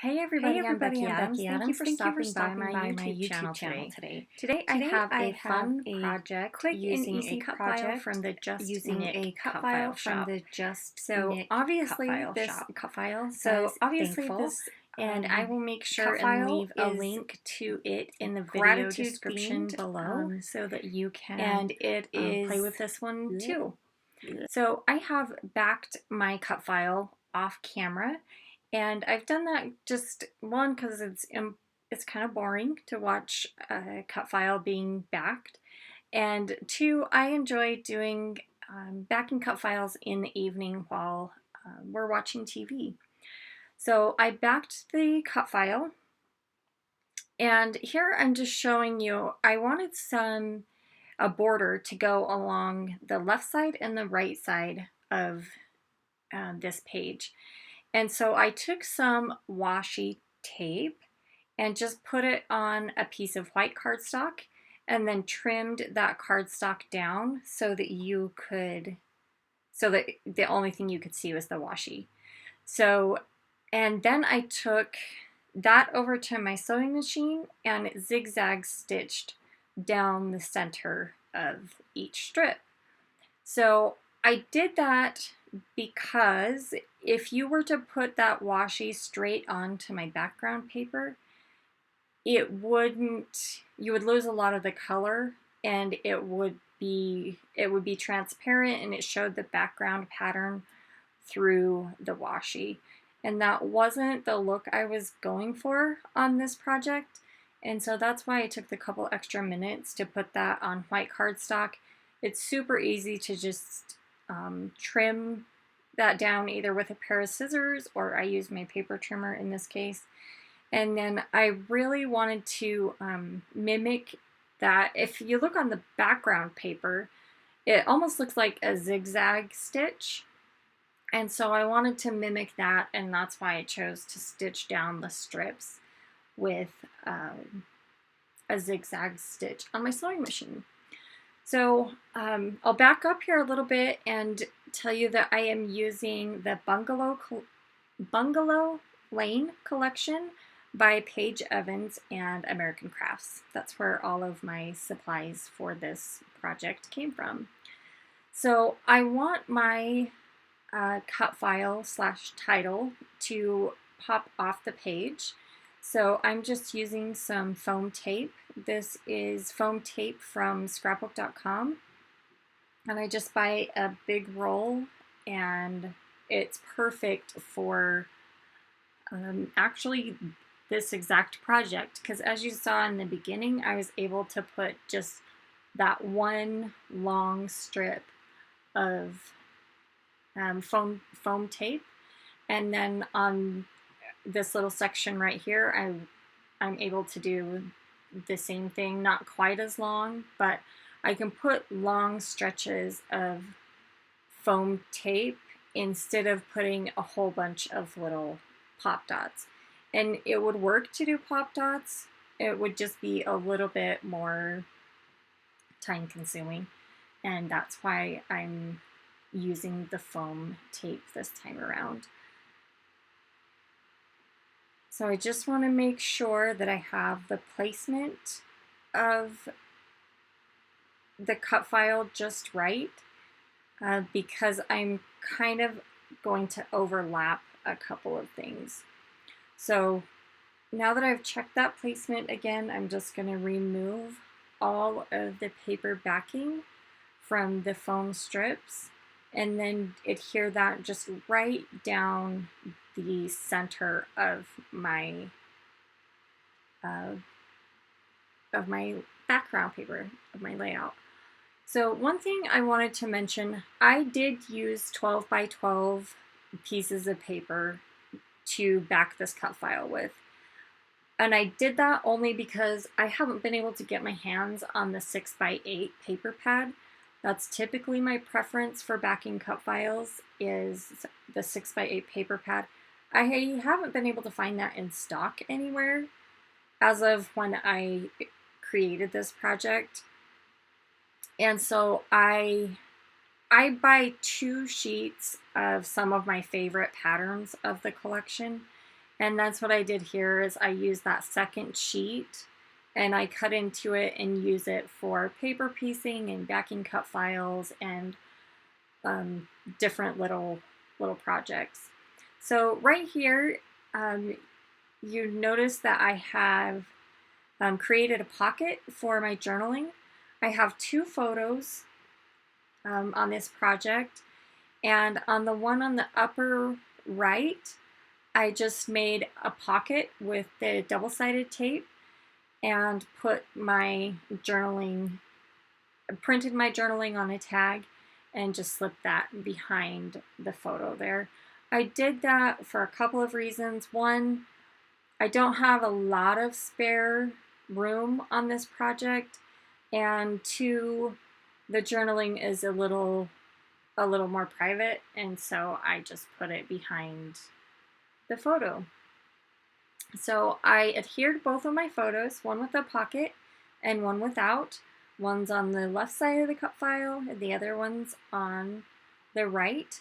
Hey everybody, I'm Becky Adams. Thank you for stopping by my YouTube channel today. Today I have a fun project quick and using easy a cut cut file file from the Just using Knit a cut cut file file shop. from the Just So Knit obviously cut file this shop. cut file So says obviously thankful, this and I will make sure cut and file leave a is link to it in the video gratitude description themed, below so that you can and it is play with this one too. So I have backed my cut file off camera, and I've done that just one because it's kind of boring to watch a cut file being backed, and two, I enjoy doing backing cut files in the evening while we're watching TV. So I backed the cut file, and here I'm just showing you I wanted a border to go along the left side and the right side of this page. And so I took some washi tape and just put it on a piece of white cardstock and then trimmed that cardstock down so that the only thing you could see was the washi. So, and then I took that over to my sewing machine and zigzag stitched down the center of each strip. So I did that because if you were to put that washi straight onto my background paper, you would lose a lot of the color, and it would be transparent, and it showed the background pattern through the washi. And that wasn't the look I was going for on this project. And so that's why I took the couple extra minutes to put that on white cardstock. It's super easy to just trim that down either with a pair of scissors, or I use my paper trimmer in this case. And then I really wanted to mimic that. If you look on the background paper, it almost looks like a zigzag stitch. And so I wanted to mimic that, and that's why I chose to stitch down the strips with a zigzag stitch on my sewing machine. So I'll back up here a little bit and tell you that I am using the Bungalow Lane collection by Paige Evans and American Crafts. That's where all of my supplies for this project came from. So I want my cut file / title to pop off the page. So I'm just using some foam tape. This is foam tape from Scrapbook.com. And I just buy a big roll, and it's perfect for actually this exact project, because as you saw in the beginning, I was able to put just that one long strip of foam tape, and then on this little section right here, I'm able to do the same thing, not quite as long, but I can put long stretches of foam tape instead of putting a whole bunch of little pop dots. And it would work to do pop dots. It would just be a little bit more time consuming, and that's why I'm using the foam tape this time around. So I just want to make sure that I have the placement of the cut file just right, because I'm kind of going to overlap a couple of things. So now that I've checked that placement again, I'm just going to remove all of the paper backing from the foam strips and then adhere that just right down the center of my background paper, of my layout. So one thing I wanted to mention, I did use 12 by 12 pieces of paper to back this cut file with. And I did that only because I haven't been able to get my hands on the 6 by 8 paper pad. That's typically my preference for backing cut files, is the 6 by 8 paper pad. I haven't been able to find that in stock anywhere as of when I created this project. And so I buy 2 sheets of some of my favorite patterns of the collection, And that's what I did here is I used that second sheet and I cut into it and use it for paper piecing and backing cut files and different little projects. So right here, you notice that I have created a pocket for my journaling. I have 2 photos on this project, and on the one on the upper right, I just made a pocket with the double-sided tape and put my journaling, printed my journaling on a tag and just slipped that behind the photo there. I did that for a couple of reasons. One, I don't have a lot of spare room on this project, and 2, the journaling is a little more private, and so I just put it behind the photo. So I adhered both of my photos, one with a pocket and one without. One's on the left side of the cut file and the other one's on the right.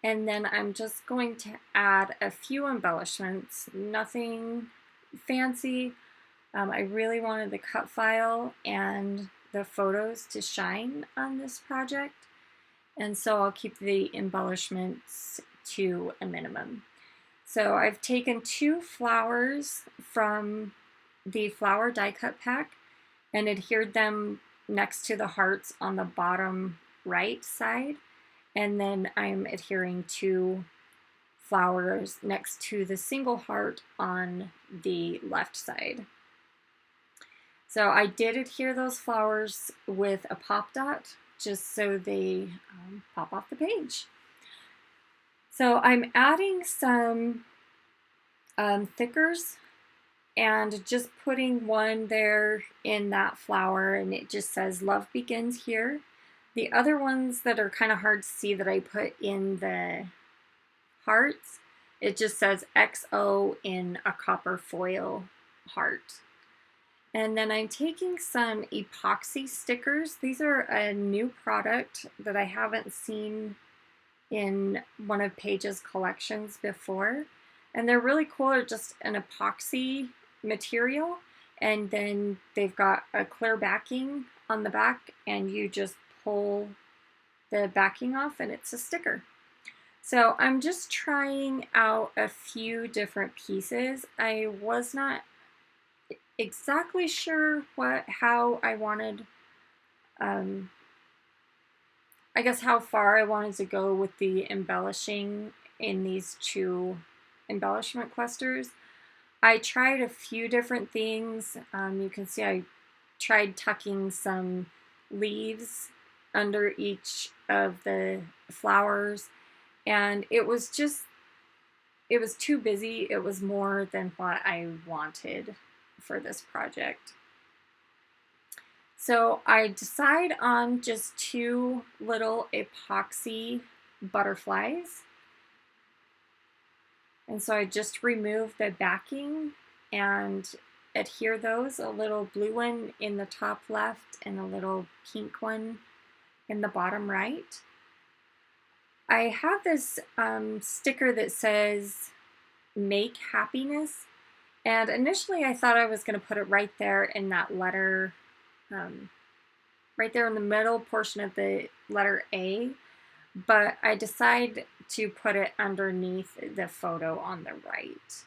And then I'm just going to add a few embellishments, nothing fancy. I really wanted the cut file and the photos to shine on this project, and so I'll keep the embellishments to a minimum. So I've taken 2 flowers from the flower die cut pack and adhered them next to the hearts on the bottom right side, and then I'm adhering 2 flowers next to the single heart on the left side. So I did adhere those flowers with a pop dot just so they pop off the page. So I'm adding some thickers and just putting one there in that flower, and it just says love begins here. The other ones that are kind of hard to see that I put in the hearts, it just says XO in a copper foil heart. And then I'm taking some epoxy stickers. These are a new product that I haven't seen in one of Paige's collections before. And they're really cool. They're just an epoxy material, and then they've got a clear backing on the back, and you just pull the backing off and it's a sticker. So I'm just trying out a few different pieces. I was not exactly sure how I wanted, I guess how far I wanted to go with the embellishing in these 2 embellishment clusters. I tried a few different things. You can see I tried tucking some leaves under each of the flowers, and it was too busy. It was more than what I wanted for this project. So I decide on just 2 little epoxy butterflies. And so I just remove the backing and adhere those, a little blue one in the top left and a little pink one in the bottom right. I have this sticker that says make happiness, and initially I thought I was going to put it right there in that letter, right there in the middle portion of the letter A, but I decided to put it underneath the photo on the right.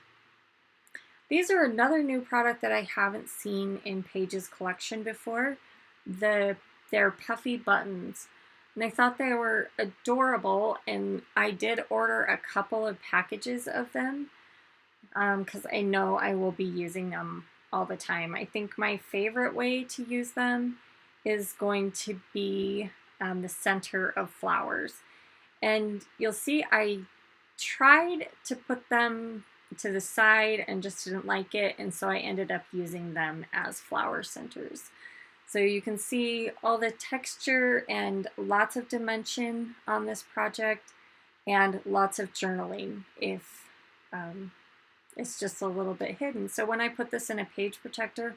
These are another new product that I haven't seen in Paige's collection before. They're Puffy Buttons. And I thought they were adorable, and I did order a couple of packages of them because I know I will be using them all the time. I think my favorite way to use them is going to be the center of flowers. And you'll see I tried to put them to the side and just didn't like it, and so I ended up using them as flower centers. So you can see all the texture and lots of dimension on this project, and lots of journaling if it's just a little bit hidden. So when I put this in a page protector,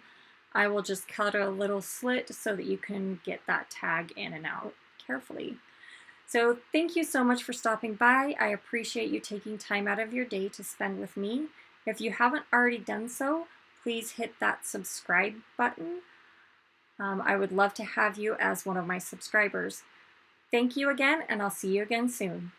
I will just cut a little slit so that you can get that tag in and out carefully. So thank you so much for stopping by. I appreciate you taking time out of your day to spend with me, If you haven't already done so, please hit that subscribe button. I would love to have you as one of my subscribers. Thank you again, and I'll see you again soon.